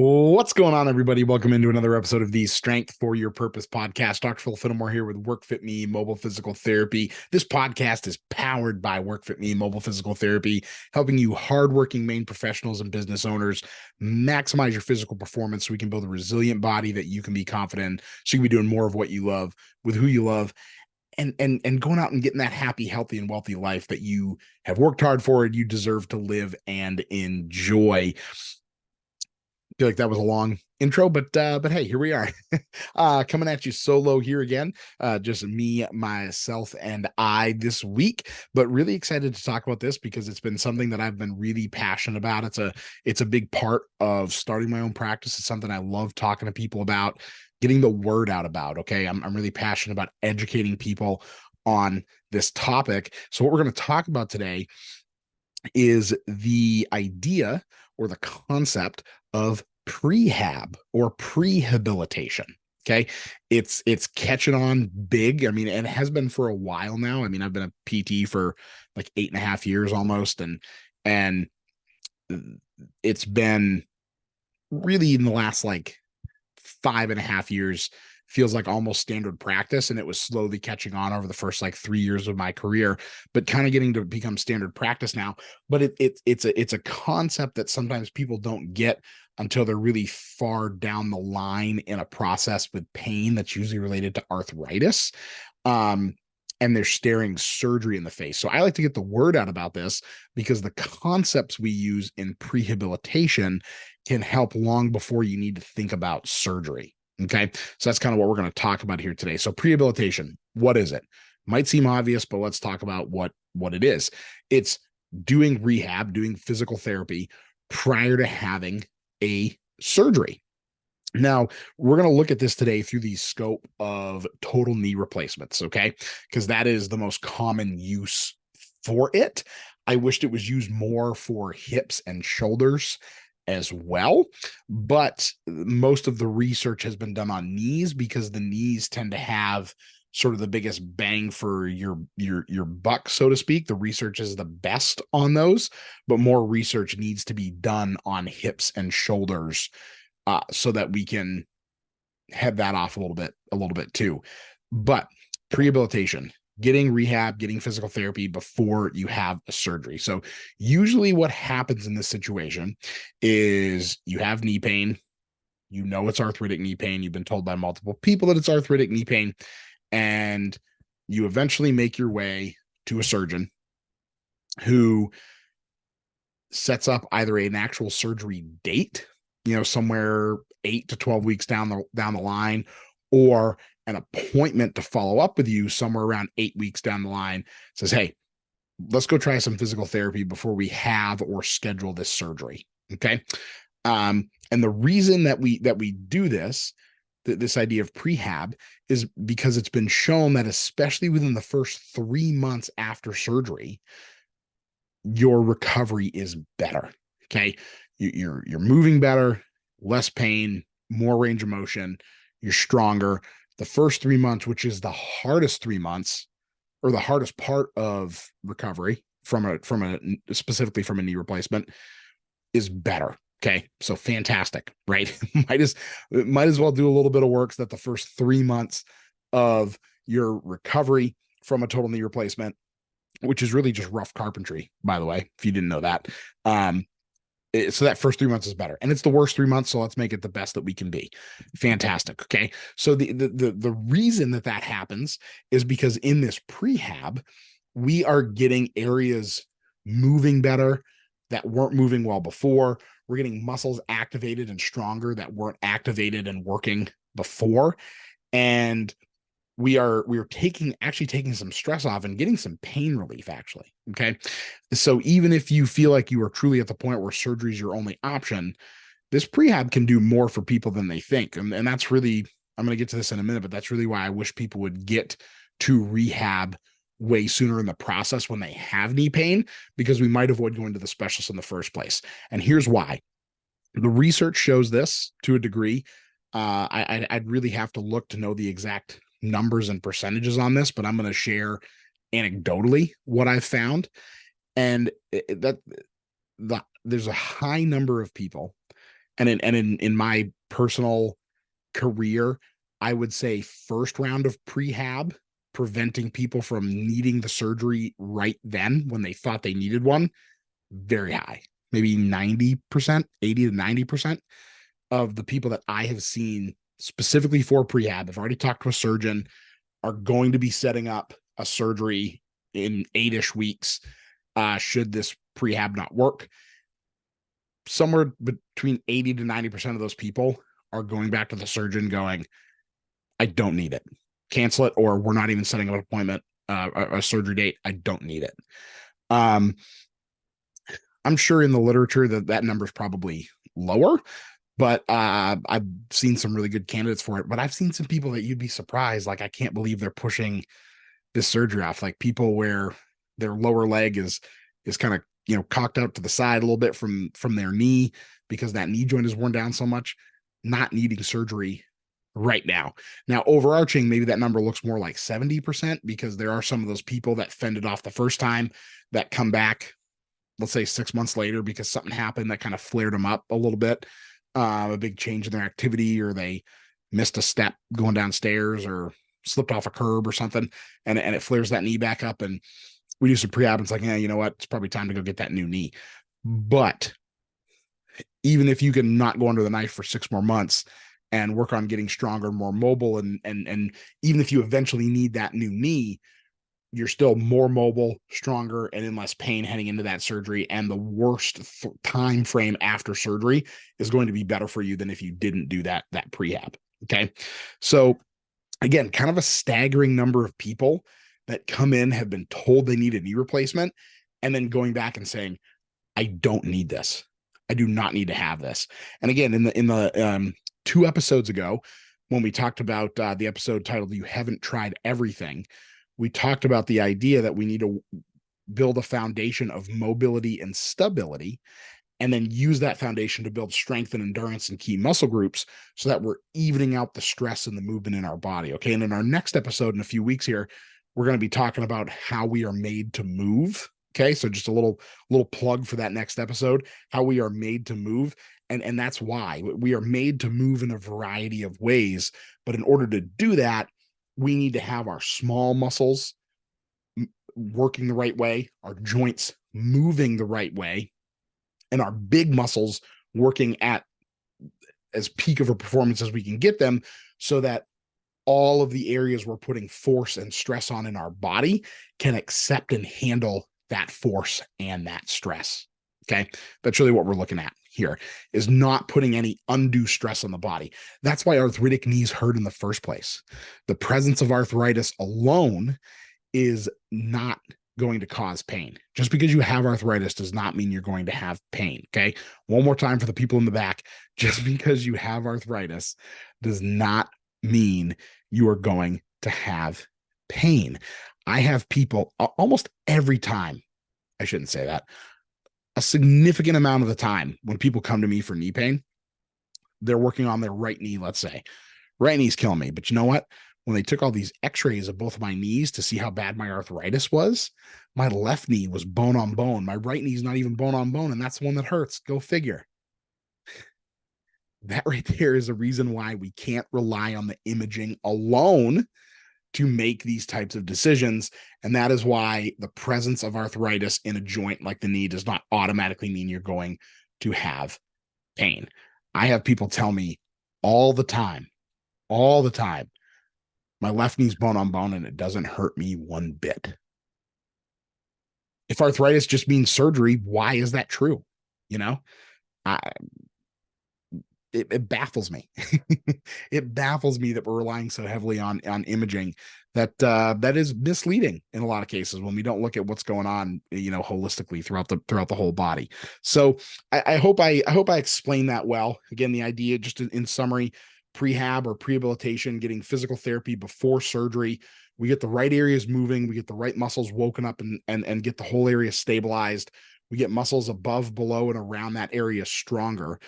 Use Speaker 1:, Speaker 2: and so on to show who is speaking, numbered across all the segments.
Speaker 1: What's going on, everybody? Welcome into another episode of the Strength for Your Purpose podcast. Dr. Phil Finemore here with WorkFitME Mobile Physical Therapy. This podcast is powered by WorkFitME Mobile Physical Therapy, helping you hardworking Maine professionals and business owners maximize your physical performance so we can build a resilient body that you can be confident in, so you can be doing more of what you love with who you love, and going out and getting that happy, healthy, and wealthy life that you have worked hard for and you deserve to live and enjoy. Feel like that was a long intro, but hey, here we are. Coming at you solo here again. Just me, myself, and I this week, but really excited to talk about this because it's been something that I've been really passionate about. It's a big part of starting my own practice. It's something I love talking to people about, getting the word out about. Okay. I'm really passionate about educating people on this topic. So what we're going to talk about today is the idea or the concept of prehab or prehabilitation. Okay. It's catching on big. I mean, and it has been for a while now. I mean, I've been a PT for like 8.5 years almost. And it's been really in the last like 5.5 years, feels like almost standard practice. And it was slowly catching on over the first like 3 years of my career, but kind of getting to become standard practice now. But it's a concept that sometimes people don't get until they're really far down the line in a process with pain that's usually related to arthritis. And they're staring surgery in the face. So I like to get the word out about this because the concepts we use in prehabilitation can help long before you need to think about surgery. Okay. So that's kind of what we're going to talk about here today. So prehabilitation, what is it? Might seem obvious, but let's talk about what it is. It's doing rehab, doing physical therapy prior to having a surgery. Now, we're going to look at this today through the scope of total knee replacements, okay? Because that is the most common use for it. I wished it was used more for hips and shoulders as well, but most of the research has been done on knees because the knees tend to have sort of the biggest bang for your buck, so to speak. The research is the best on those, but more research needs to be done on hips and shoulders, so that we can head that off a little bit too. But prehabilitation, getting rehab, getting physical therapy before you have a surgery. So usually what happens in this situation is you have knee pain, you know it's arthritic knee pain, you've been told by multiple people that it's arthritic knee pain, and you eventually make your way to a surgeon who sets up either an actual surgery date, somewhere 8 to 12 weeks down the line, or an appointment to follow up with you somewhere around 8 weeks down the line. Says, hey, let's go try some physical therapy before we have or schedule this surgery. Okay. And the reason that we do this idea of prehab is because it's been shown that especially within the first 3 months after surgery, your recovery is better. Okay. You're moving better, less pain, more range of motion, you're stronger. The first 3 months, which is the hardest 3 months or the hardest part of recovery specifically from a knee replacement, is better. Okay. So fantastic, right? might as well do a little bit of work so that the first 3 months of your recovery from a total knee replacement, which is really just rough carpentry, by the way, if you didn't know that. So that first 3 months is better, and it's the worst 3 months. So let's make it the best that we can be. Fantastic. Okay. So the reason that happens is because in this prehab, we are getting areas moving better that weren't moving well before. We're getting muscles activated and stronger that weren't activated and working before. And we are taking some stress off and getting some pain relief, actually. Okay. So even if you feel like you are truly at the point where surgery is your only option, this prehab can do more for people than they think. And that's really, I'm going to get to this in a minute, but that's really why I wish people would get to rehab way sooner in the process when they have knee pain, because we might avoid going to the specialist in the first place. And here's why. The research shows this to a degree. I'd really have to look to know the exact numbers and percentages on this, but I'm going to share anecdotally what I've found. And there's a high number of people in my personal career, I would say first round of prehab, preventing people from needing the surgery right then when they thought they needed one, very high, maybe 90%, 80 to 90% of the people that I have seen specifically for prehab, I've already talked to a surgeon, are going to be setting up a surgery in 8-ish weeks. Should this prehab not work, somewhere between 80 to 90% of those people are going back to the surgeon going, I don't need it. Cancel it, or we're not even setting up an appointment, a surgery date. I don't need it. I'm sure in the literature that number is probably lower, but I've seen some really good candidates for it. But I've seen some people that you'd be surprised. Like, I can't believe they're pushing this surgery off. Like, people where their lower leg is kind of, cocked out to the side a little bit from their knee because that knee joint is worn down so much, not needing surgery right now. Now, overarching, maybe that number looks more like 70% because there are some of those people that fended off the first time that come back, let's say 6 months later, because something happened that kind of flared them up a little bit, a big change in their activity, or they missed a step going downstairs or slipped off a curb or something, and it flares that knee back up. And we do some prehab. It's like, yeah, you know what? It's probably time to go get that new knee. But even if you can not go under the knife for 6 more months and work on getting stronger, more mobile, and even if you eventually need that new knee, you're still more mobile, stronger, and in less pain heading into that surgery. And the worst time frame after surgery is going to be better for you than if you didn't do that prehab. Okay. So again, kind of a staggering number of people that come in, have been told they need a knee replacement, and then going back and saying, I don't need this. I do not need to have this. And again, in the 2 episodes ago, when we talked about the episode titled "You Haven't Tried Everything," we talked about the idea that we need to build a foundation of mobility and stability, and then use that foundation to build strength and endurance in key muscle groups so that we're evening out the stress and the movement in our body. Okay. And in our next episode in a few weeks here, we're going to be talking about how we are made to move. Okay. So just a little plug for that next episode, how we are made to move. And that's why we are made to move in a variety of ways. But in order to do that, we need to have our small muscles working the right way, our joints moving the right way, and our big muscles working at as peak of a performance as we can get them, so that all of the areas we're putting force and stress on in our body can accept and handle that force and that stress. Okay. That's really what we're looking at here, is not putting any undue stress on the body. That's why arthritic knees hurt in the first place. The presence of arthritis alone is not going to cause pain. Just because you have arthritis does not mean you're going to have pain. Okay. One more time for the people in the back. Just because you have arthritis does not mean you are going to have pain. I have people almost every time, I shouldn't say that, a significant amount of the time when people come to me for knee pain, they're working on their right knee, let's say. Right knee's killing me. But you know what? When they took all these x-rays of both of my knees to see how bad my arthritis was, my left knee was bone on bone. My right knee's not even bone on bone, and that's the one that hurts. Go figure. That right there is a reason why we can't rely on the imaging alone to make these types of decisions. And that is why the presence of arthritis in a joint like the knee does not automatically mean you're going to have pain. I have people tell me all the time, my left knee's bone on bone and it doesn't hurt me one bit. If arthritis just means surgery, why is that true? It baffles me. It baffles me that we're relying so heavily on imaging that is misleading in a lot of cases when we don't look at what's going on, holistically throughout the whole body. So I hope I explained that well. Again, the idea, just in summary, prehab or prehabilitation, getting physical therapy before surgery. We get the right areas moving, we get the right muscles woken up and get the whole area stabilized. We get muscles above, below, and around that area stronger.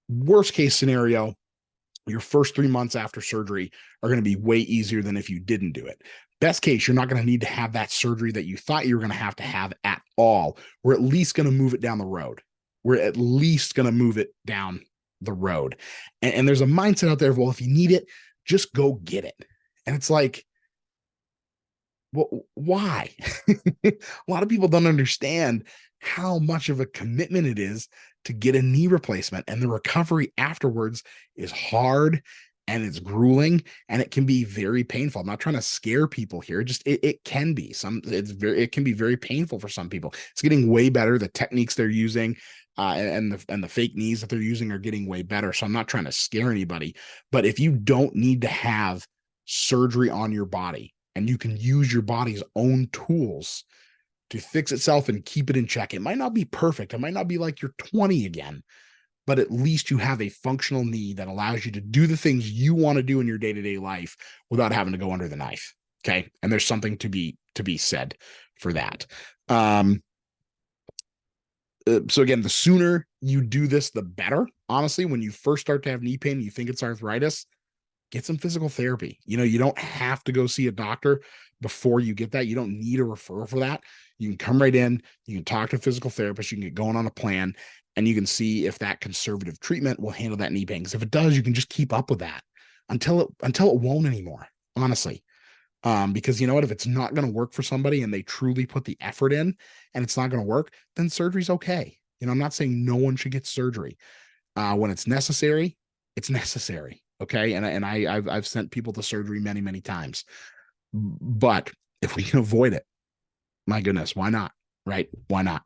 Speaker 1: Worst case scenario, your first 3 months after surgery are going to be way easier than if you didn't do it. Best case, you're not going to need to have that surgery that you thought you were going to have at all. We're at least going to move it down the road. We're at least going to move it down the road. And there's a mindset out there of, well, if you need it, just go get it. And it's like, well, why? A lot of people don't understand how much of a commitment it is to get a knee replacement, and the recovery afterwards is hard and it's grueling and it can be very painful. I'm not trying to scare people here. It can be it can be very painful for some people. It's getting way better. The techniques they're using and the fake knees that they're using are getting way better. So I'm not trying to scare anybody, but if you don't need to have surgery on your body and you can use your body's own tools to fix itself and keep it in check, it might not be perfect. It might not be like you're 20 again, but at least you have a functional knee that allows you to do the things you want to do in your day-to-day life without having to go under the knife. Okay. And there's something to be said for that. So again, the sooner you do this, the better. Honestly, when you first start to have knee pain, you think it's arthritis, get some physical therapy. You don't have to go see a doctor before you get that. You don't need a referral for that. You can come right in, you can talk to a physical therapist, you can get going on a plan, and you can see if that conservative treatment will handle that knee pain. Because if it does, you can just keep up with that until it won't anymore, honestly. Because you know what, if it's not going to work for somebody and they truly put the effort in and it's not going to work, then surgery's okay. I'm not saying no one should get surgery. When it's necessary, it's necessary. Okay. And I've sent people to surgery many, many times, but if we can avoid it, my goodness, why not? Right? Why not?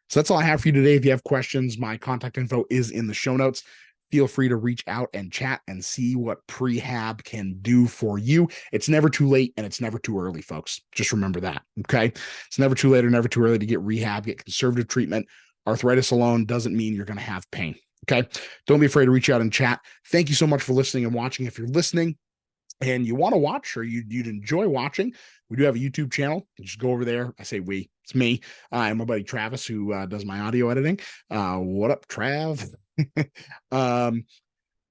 Speaker 1: So that's all I have for you today. If you have questions, my contact info is in the show notes. Feel free to reach out and chat and see what PREhab can do for you. It's never too late and it's never too early, folks. Just remember that. Okay. It's never too late or never too early to get rehab, get conservative treatment. Arthritis alone doesn't mean you're going to have pain. Okay. Don't be afraid to reach out and chat. Thank you so much for listening and watching. If you're listening and you want to watch or you'd enjoy watching, we do have a YouTube channel. Just go over there. I say we, it's me and my buddy Travis, who does my audio editing. What up, Trav?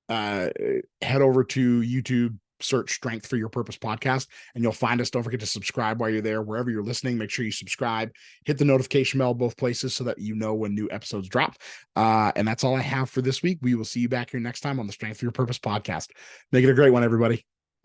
Speaker 1: Head over to YouTube, search Strength for Your Purpose podcast, and you'll find us. Don't forget to subscribe while you're there. Wherever you're listening, make sure you subscribe, hit the notification bell both places so that you know when new episodes drop. And that's all I have for this week. We will see you back here next time on the Strength for Your Purpose podcast. Make it a great one, everybody.